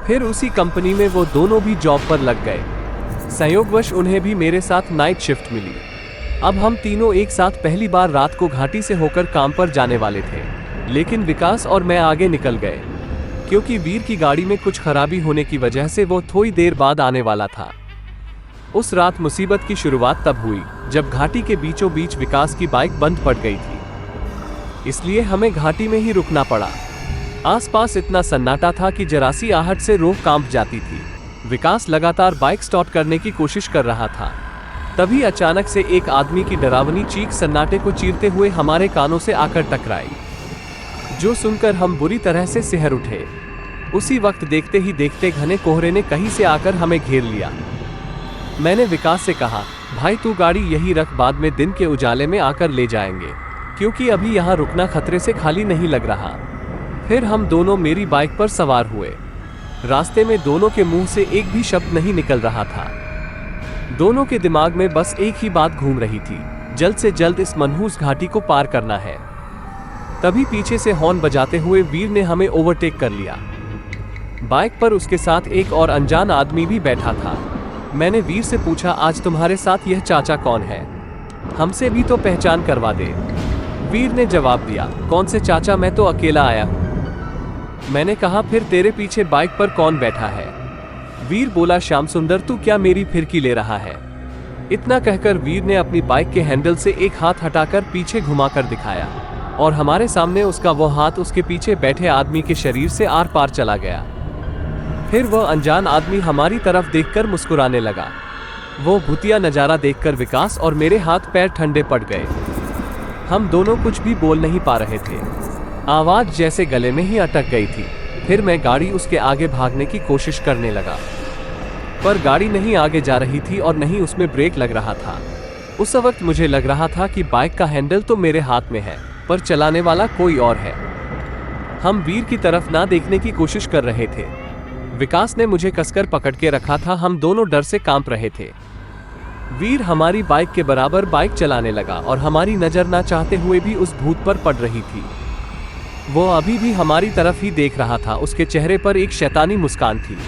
फिर उसी कंपनी में वो दोनों भी जॉब पर लग गए। संयोगवश उन्हें भी मेरे साथ नाइट शिफ्ट मिली। अब हम तीनों एक साथ पहली बार रात को घाटी से होकर काम पर जाने वाले थे। लेकिन विकास और मैं आगे निकल गए क्योंकि वीर की गाड़ी में कुछ खराबी होने की वजह से वो थोड़ी देर बाद आने वाला था। उस रात मुसीबत की शुरुआत तब हुई जब घाटी के बीचों बीच विकास की बाइक बंद पड़ गई थी। इसलिए हमें घाटी में ही रुकना पड़ा। आसपास इतना सन्नाटा था कि जरा सी आहट से रूह कांप जाती थी। विकास लगातार बाइक स्टार्ट करने की कोशिश कर रहा था। तभी अचानक से एक आदमी की डरावनी चीख सन्नाटे को चीरते हुए हमारे कानों से आकर टकराई, जो सुनकर हम बुरी तरह से सिहर उठे। उसी वक्त देखते ही देखते घने कोहरे ने कहीं से आकर हमें घेर लिया। मैंने विकास से कहा, भाई तू गाड़ी यही रख, बाद में दिन के उजाले में आकर ले जाएंगे, क्योंकि अभी यहाँ रुकना खतरे से खाली नहीं लग रहा। फिर हम दोनों मेरी बाइक पर सवार हुए। रास्ते में दोनों के मुंह से एक भी शब्द नहीं निकल रहा था। दोनों के दिमाग में बस एक ही बात घूम रही थी, जल्द से जल्द इस मनहूस घाटी को पार करना है। तभी पीछे से हॉर्न बजाते हुए वीर ने हमें ओवरटेक कर लिया। बाइक पर उसके साथ एक और अनजान आदमी भी बैठा था। मैंने वीर से पूछा, आज तुम्हारे साथ यह चाचा कौन है? हमसे भी तो पहचान करवा दे। वीर ने जवाब दिया, कौन से चाचा, मैं तो अकेला आया हूँ। मैंने कहा, फिर तेरे पीछे बाइक पर कौन बैठा है? वीर बोला, श्याम सुंदर, तू क्या मेरी फिरकी ले रहा है? इतना कहकर वीर ने अपनी बाइक के हैंडल से एक हाथ हटाकर पीछे घुमाकर दिखाया और हमारे सामने उसका वो हाथ उसके पीछे बैठे आदमी के शरीर से आर पार चला गया। फिर वह अनजान आदमी हमारी तरफ देखकर मुस्कुराने लगा। वो भूतिया नज़ारा देखकर विकास और मेरे हाथ पैर ठंडे पड़ गए। हम दोनों कुछ भी बोल नहीं पा रहे थे। आवाज़ जैसे गले में ही अटक गई थी। फिर मैं गाड़ी उसके आगे भागने की कोशिश करने लगा, पर गाड़ी नहीं आगे जा रही थी और नहीं उसमें ब्रेक लग रहा था। उस वक्त मुझे लग रहा था कि बाइक का हैंडल तो मेरे हाथ में है, पर चलाने वाला कोई और है। हम वीर की तरफ ना देखने की कोशिश कर रहे थे। विकास ने मुझे कसकर पकड़ के रखा था। हम दोनों डर से कांप रहे थे। वीर हमारी बाइक के बराबर बाइक चलाने लगा और हमारी नज़र ना चाहते हुए भी उस भूत पर पड़ रही थी। वो अभी भी हमारी तरफ ही देख रहा था। उसके चेहरे पर एक शैतानी मुस्कान थी।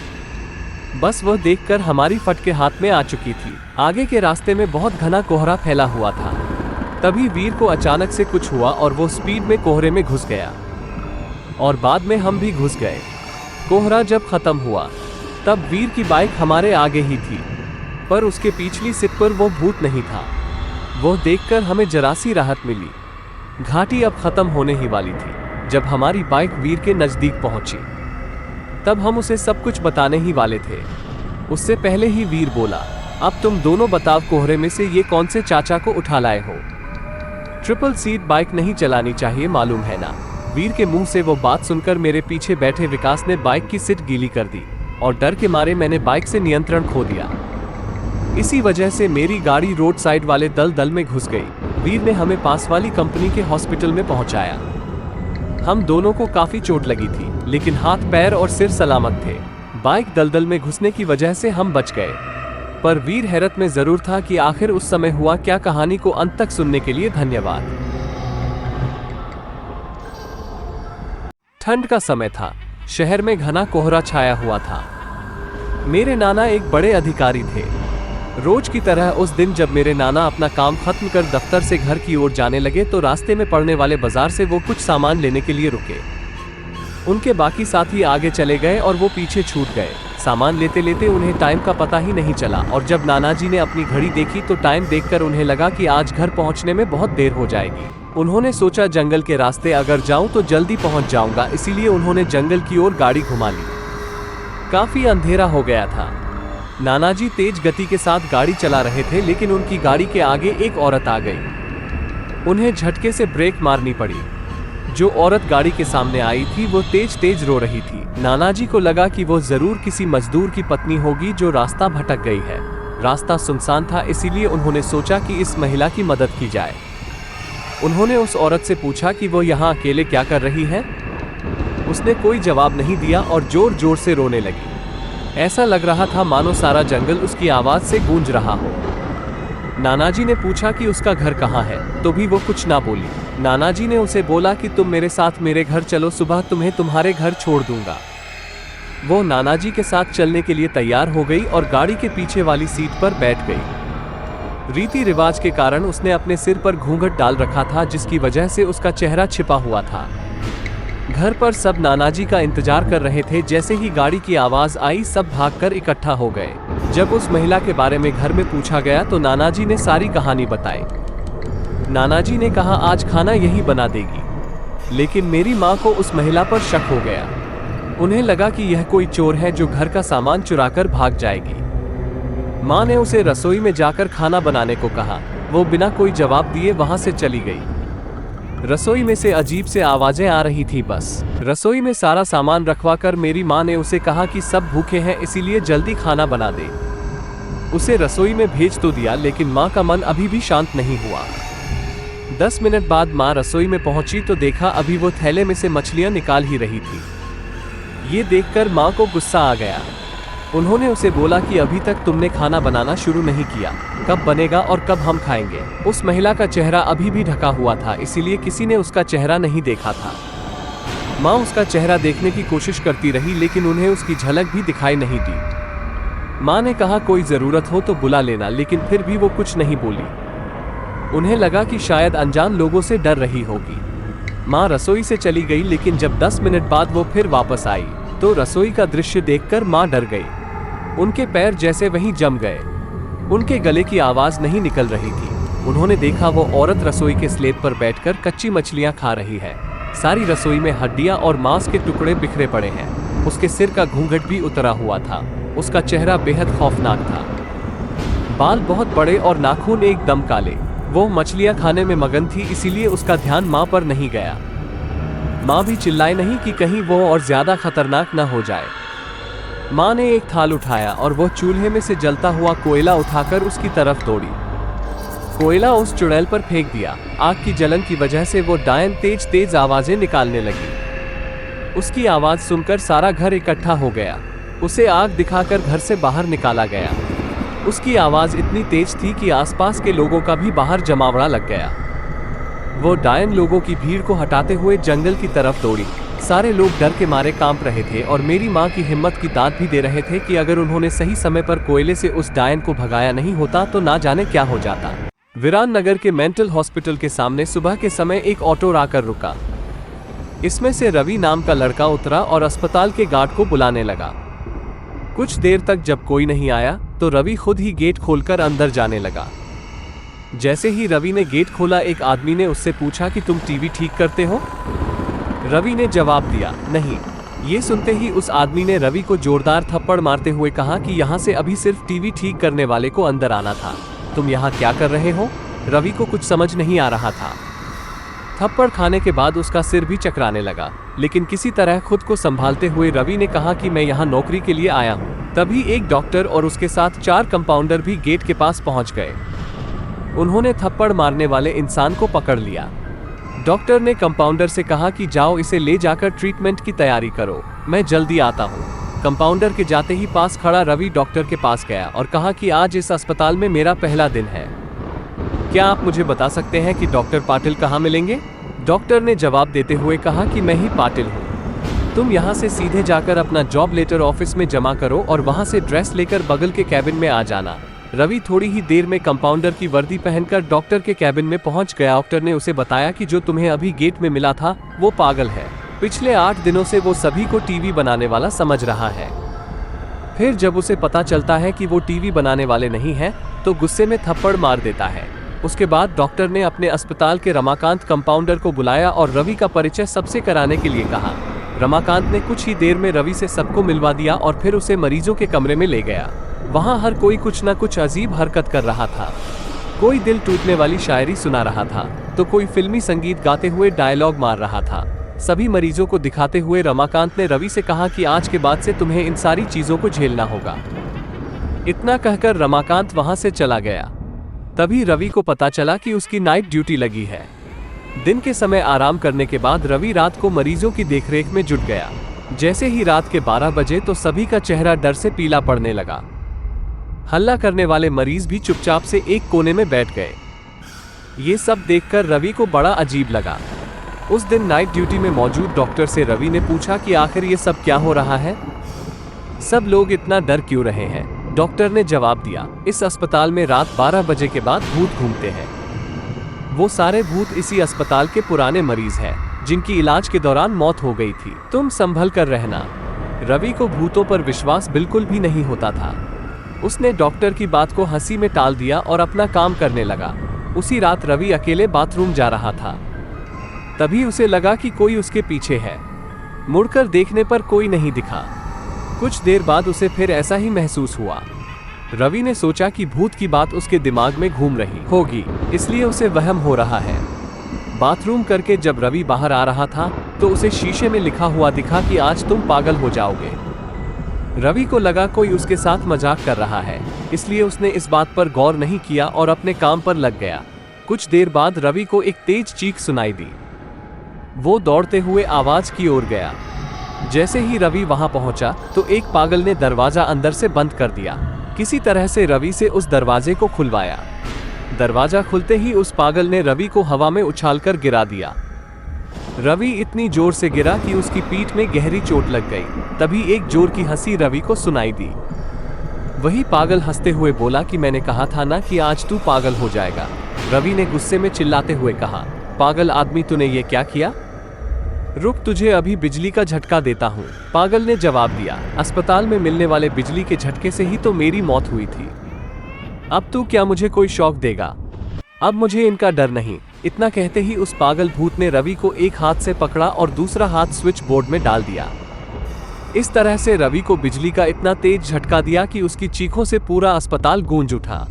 बस वह देखकर हमारी फटके हाथ में आ चुकी थी। आगे के रास्ते में बहुत घना कोहरा फैला हुआ था। तभी वीर को अचानक से कुछ हुआ और वो स्पीड में कोहरे में घुस गया और बाद में हम भी घुस गए। कोहरा जब खत्म हुआ तब वीर की बाइक हमारे आगे ही थी, पर उसके पिछली सीट पर वो भूत नहीं था। वो देखकर हमें जरा सी राहत मिली। घाटी अब खत्म होने ही वाली थी। जब हमारी बाइक वीर के नज़दीक पहुंची तब हम उसे सब कुछ बताने ही वाले थे। उससे पहले ही वीर बोला, अब तुम दोनों बताओ, कोहरे में से ये कौन से चाचा को उठा लाए हो? ट्रिपल सीट बाइक नहीं चलानी चाहिए, मालूम है ना? वीर के मुंह से वो बात सुनकर मेरे पीछे बैठे विकास ने बाइक की सीट गीली कर दी और डर के मारे मैंने बाइक से नियंत्रण खो दिया। इसी वजह से मेरी गाड़ी रोड साइड वाले दलदल में घुस गई। वीर ने हमें पास वाली कंपनी के हॉस्पिटल में पहुंचाया। हम दोनों को काफी चोट लगी थी, लेकिन हाथ पैर और सिर सलामत थे। बाइक दलदल में घुसने की वजह से हम बच गए, पर वीर हैरत में जरूर था कि आखिर उस समय हुआ क्या। कहानी को अंत तक सुनने के लिए धन्यवाद। ठंड का समय था। शहर में घना कोहरा छाया हुआ था। मेरे नाना एक बड़े अधिकारी थे। रोज की तरह उस दिन जब मेरे नाना अपना काम खत्म कर दफ्तर से घर की ओर जाने लगे तो रास्ते में पड़ने वाले बाजार से वो कुछ सामान लेने के लिए रुके। उनके बाकी साथी आगे चले गए और वो पीछे छूट गए। सामान लेते लेते उन्हें टाइम का पता ही नहीं चला, और जब नाना जी ने अपनी घड़ी देखी तो टाइम देखकर उन्हें लगा कि आज घर पहुंचने में बहुत देर हो जाएगी। उन्होंने सोचा जंगल के रास्ते अगर जाऊं तो जल्दी पहुंच जाऊंगा, इसीलिए उन्होंने जंगल की ओर गाड़ी घुमा ली। काफी अंधेरा हो गया था। नाना जी तेज गति के साथ गाड़ी चला रहे थे, लेकिन उनकी गाड़ी के आगे एक औरत आ गई। उन्हें झटके से ब्रेक मारनी पड़ी। जो औरत गाड़ी के सामने आई थी वो तेज तेज रो रही थी। नाना जी को लगा कि वो जरूर किसी मजदूर की पत्नी होगी जो रास्ता भटक गई है। रास्ता सुनसान था, इसीलिए उन्होंने सोचा कि इस महिला की मदद की जाए। उन्होंने उस औरत से पूछा कि वो यहाँ अकेले क्या कर रही है। उसने कोई जवाब नहीं दिया और जोर जोर से रोने लगी। ऐसा लग रहा था मानो सारा जंगल उसकी आवाज से गूंज रहा हो। नाना जी ने पूछा कि उसका घर कहाँ है, तो भी वो कुछ ना बोली। नाना जी ने उसे बोला कि तुम मेरे साथ मेरे घर चलो, सुबह तुम्हें तुम्हारे घर छोड़ दूंगा। वो नाना जी के साथ चलने के लिए तैयार हो गई और गाड़ी के पीछे वाली सीट पर बैठ गई। रीति रिवाज के कारण उसने अपने सिर पर घूंघट डाल रखा था, जिसकी वजह से उसका चेहरा छिपा हुआ था। घर पर सब नाना जी का इंतजार कर रहे थे। जैसे ही गाड़ी की आवाज आई सब भागकर इकट्ठा हो गए। जब उस महिला के बारे में घर में पूछा गया तो नाना जी ने सारी कहानी बताई। नाना जी ने कहा आज खाना यही बना देगी, लेकिन मेरी माँ को उस महिला पर शक हो गया। उन्हें लगा कि यह कोई चोर है जो घर का सामान चुराकर भाग जाएगी। माँ ने उसे रसोई में जाकर खाना बनाने को कहा। वो बिना कोई जवाब दिए वहां से चली गई। रसोई में से अजीब से आवाजें आ रही थी। बस रसोई में सारा सामान रखवाकर मेरी माँ ने उसे कहा कि सब भूखे हैं, इसीलिए जल्दी खाना बना दे। उसे रसोई में भेज तो दिया, लेकिन माँ का मन अभी भी शांत नहीं हुआ। 10 मिनट बाद माँ रसोई में पहुंची तो देखा अभी वो थैले में से मछलियां निकाल ही रही थी। ये देखकर माँ को गुस्सा आ गया। उन्होंने उसे बोला कि अभी तक तुमने खाना बनाना शुरू नहीं किया, कब बनेगा और कब हम खाएंगे। उस महिला का चेहरा अभी भी ढका हुआ था, इसीलिए किसी ने उसका चेहरा नहीं देखा था। माँ उसका चेहरा देखने की कोशिश करती रही, लेकिन उन्हें उसकी झलक भी दिखाई नहीं दी। माँ ने कहा कोई जरूरत हो तो बुला लेना, लेकिन फिर भी वो कुछ नहीं बोली। उन्हें लगा कि शायद अनजान लोगों से डर रही होगी। माँ रसोई से चली गई, लेकिन जब 10 मिनट बाद वो फिर वापस आई तो रसोई का दृश्य देखकर माँ डर गई। उनके पैर जैसे वहीं जम गए। उनके गले की आवाज नहीं निकल रही थी। उन्होंने देखा वो औरत रसोई के स्लेब पर बैठकर कच्ची मछलियां खा रही है। सारी रसोई में हड्डियां और मांस के टुकड़े बिखरे पड़े हैं। उसके सिर का घूंघट भी उतरा हुआ था। उसका चेहरा बेहद खौफनाक था। बाल बहुत बड़े और नाखून एकदम काले। वो मछलियां खाने में मगन थी, इसीलिए उसका ध्यान माँ पर नहीं गया। माँ भी चिल्लाए नहीं कि कहीं वो और ज्यादा खतरनाक न हो जाए। माँ ने एक थाल उठाया और वो चूल्हे में से जलता हुआ कोयला उठाकर उसकी तरफ दौड़ी। कोयला उस चुड़ैल पर फेंक दिया। आग की जलन की वजह से वो डायन तेज तेज आवाजें निकालने लगी। उसकी आवाज सुनकर सारा घर इकट्ठा हो गया। उसे आग दिखाकर घर से बाहर निकाला गया। उसकी आवाज इतनी तेज थी कि आसपास के लोगों का भी बाहर जमावड़ा लग गया। वो डायन लोगों की भीड़ को हटाते हुए जंगल की तरफ दौड़ी। सारे लोग डर के मारे कांप रहे थे और मेरी माँ की हिम्मत की दाद भी दे रहे थे कि अगर उन्होंने सही समय पर कोयले से उस डायन को भगाया नहीं होता तो ना जाने क्या हो जाता। वीरान नगर के मेंटल हॉस्पिटल के सामने सुबह के समय एक ऑटो आकर रुका। इसमें से रवि नाम का लड़का उतरा और अस्पताल के गार्ड को बुलाने लगा। कुछ देर तक जब कोई नहीं आया तो रवि खुद ही गेट खोलकर अंदर जाने लगा। जैसे ही रवि ने गेट खोला, एक आदमी ने उससे पूछा कि तुम टीवी ठीक करते हो? रवि ने जवाब दिया, नहीं। ये सुनते ही उस आदमी ने रवि को जोरदार थप्पड़ मारते हुए कहा कि यहाँ से अभी सिर्फ टीवी ठीक करने वाले को अंदर आना था। तुम यहाँ क्या कर रहे हो? रवि को कुछ समझ नहीं आ रहा था। थप्पड़ खाने के बाद उसका सिर भी चकराने लगा, लेकिन किसी तरह खुद को संभालते हुए रवि ने कहा कि मैं यहाँ नौकरी के लिए आया हूँ। तभी एक डॉक्टर और उसके साथ 4 कंपाउंडर भी गेट के पास पहुंच गए। उन्होंने थप्पड़ मारने वाले इंसान को पकड़ लिया। डॉक्टर ने कंपाउंडर से कहा कि जाओ इसे ले जाकर ट्रीटमेंट की तैयारी करो, मैं जल्दी आता हूँ। कंपाउंडर के जाते ही पास खड़ा रवि डॉक्टर के पास गया और कहा कि आज इस अस्पताल में मेरा पहला दिन है, क्या आप मुझे बता सकते हैं कि डॉक्टर पाटिल कहाँ मिलेंगे? डॉक्टर ने जवाब देते हुए कहा कि मैं ही पाटिल हूँ। तुम यहाँ से सीधे जाकर अपना जॉब लेटर ऑफिस में जमा करो और वहाँ से ड्रेस लेकर बगल के कैबिन में आ जाना। रवि थोड़ी ही देर में कंपाउंडर की वर्दी पहनकर डॉक्टर के कैबिन में पहुंच गया। डॉक्टर ने उसे बताया कि जो तुम्हें अभी गेट में मिला था वो पागल है। पिछले 8 दिनों से वो सभी को टीवी बनाने वाला समझ रहा है। फिर जब उसे पता चलता है कि वो टीवी बनाने वाले नहीं हैं, तो गुस्से में थप्पड़ मार देता है। उसके बाद डॉक्टर ने अपने अस्पताल के रमाकांत कंपाउंडर को बुलाया और रवि का परिचय सबसे कराने के लिए कहा। रमाकांत ने कुछ ही देर में रवि से सबको मिलवा दिया और फिर उसे मरीजों के कमरे में ले गया। वहाँ हर कोई कुछ न कुछ अजीब हरकत कर रहा था। कोई दिल टूटने वाली शायरी सुना रहा था, तो कोई फिल्मी संगीत गाते हुए डायलॉग मार रहा था। सभी मरीजों को दिखाते हुए रमाकांत ने रवि से कहा कि आज के बाद से तुम्हें इन सारी चीजों को झेलना होगा। इतना कहकर रमाकांत वहां से चला गया। तभी रवि को पता चला कि उसकी नाइट ड्यूटी लगी है। दिन के समय आराम करने के बाद रवि रात को मरीजों की देखरेख में जुट गया। जैसे ही रात के 12 बजे तो सभी का चेहरा डर से पीला पड़ने लगा। हल्ला करने वाले मरीज भी चुपचाप से एक कोने में बैठ गए। ये सब देखकर रवि को बड़ा अजीब लगा। उस दिन नाइट ड्यूटी में मौजूद डॉक्टर से रवि ने पूछा कि आखिर ये सब क्या हो रहा है, सब लोग इतना डर क्यों रहे हैं? डॉक्टर ने जवाब दिया, इस अस्पताल में रात 12 बजे के बाद भूत घूमते हैं। वो सारे भूत इसी अस्पताल के पुराने मरीज हैं, जिनकी इलाज के दौरान मौत हो गई थी। तुम संभल कर रहना। रवि को भूतों पर विश्वास बिल्कुल भी नहीं होता था। उसने डॉक्टर की बात को हंसी में टाल दिया और अपना काम करने लगा। उसी रात रवि अकेले बाथरूम जा रहा था। तभी उसे लगा कि कोई उसके पीछे है। मुड़कर देखने पर कोई नहीं दिखा। कुछ देर बाद उसे फिर ऐसा ही महसूस हुआ। रवि ने सोचा कि भूत की बात उसके दिमाग में घूम रही होगी, इसलिए उसे वहम हो रहा है। बाथरूम करके जब रवि बाहर आ रहा था तो उसे शीशे में लिखा हुआ दिखा कि आज तुम पागल हो जाओगे। रवि को लगा कोई उसके साथ मजाक कर रहा है, इसलिए उसने इस बात पर गौर नहीं किया और अपने काम पर लग गया। कुछ देर बाद रवि को एक तेज चीख सुनाई दी। वो दौड़ते हुए आवाज की ओर गया। जैसे ही रवि वहां पहुंचा तो एक पागल ने दरवाजा अंदर से बंद कर दिया। किसी तरह से रवि से उस दरवाजे को खुलवाया। दरवाजा खुलते ही उस पागल ने रवि को हवा में उछालकर गिरा दिया। रवि इतनी जोर से गिरा कि उसकी पीठ में गहरी चोट लग गई। तभी एक जोर की हंसी रवि को सुनाई दी। वही पागल हंसते हुए बोला कि मैंने कहा था ना कि आज तू पागल हो जाएगा। रवि ने गुस्से में चिल्लाते हुए कहा, पागल आदमी तूने ये क्या किया? रुक, तुझे अभी बिजली का झटका देता हूँ। पागल ने जवाब दिया, अस्पताल में मिलने वाले बिजली के झटके से ही तो मेरी मौत हुई थी। अब तू क्या मुझे कोई शौक देगा? अब मुझे इनका डर नहीं। इतना कहते ही उस पागल भूत ने रवि को एक हाथ से पकड़ा और दूसरा हाथ स्विच बोर्ड में डाल दिया। इस तरह से रवि को बिजली का इतना तेज झटका दिया कि उसकी चीखों से पूरा अस्पताल गूंज उठा।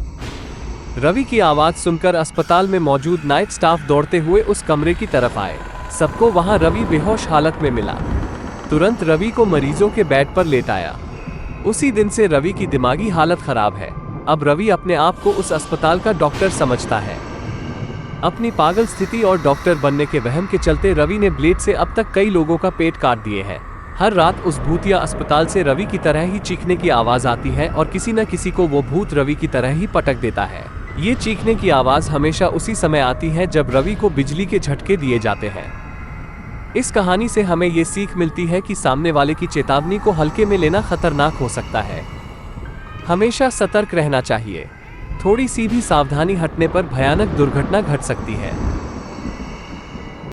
रवि की आवाज सुनकर अस्पताल में मौजूद नाइट स्टाफ दौड़ते हुए उस कमरे की तरफ आए। सबको वहां रवि बेहोश हालत में मिला। तुरंत रवि को मरीजों के बेड पर लेटाया। उसी दिन से रवि की दिमागी हालत खराब है। अब रवि अपने आप को उस अस्पताल का डॉक्टर समझता है। अपनी पागल स्थिति और डॉक्टर बनने के वहम के चलते रवि ने ब्लेड से अब तक कई लोगों का पेट काट दिए हैं। हर रात उस भूतिया अस्पताल से रवि की तरह ही चीखने की आवाज आती है और किसी न किसी को वो भूत रवि की तरह ही पटक देता है। ये चीखने की आवाज हमेशा उसी समय आती है जब रवि को बिजली के झटके दिए जाते हैं। इस कहानी से हमें ये सीख मिलती है कि सामने वाले की चेतावनी को हल्के में लेना खतरनाक हो सकता है। हमेशा सतर्क रहना चाहिए। थोड़ी सी भी सावधानी हटने पर भयानक दुर्घटना घट सकती है।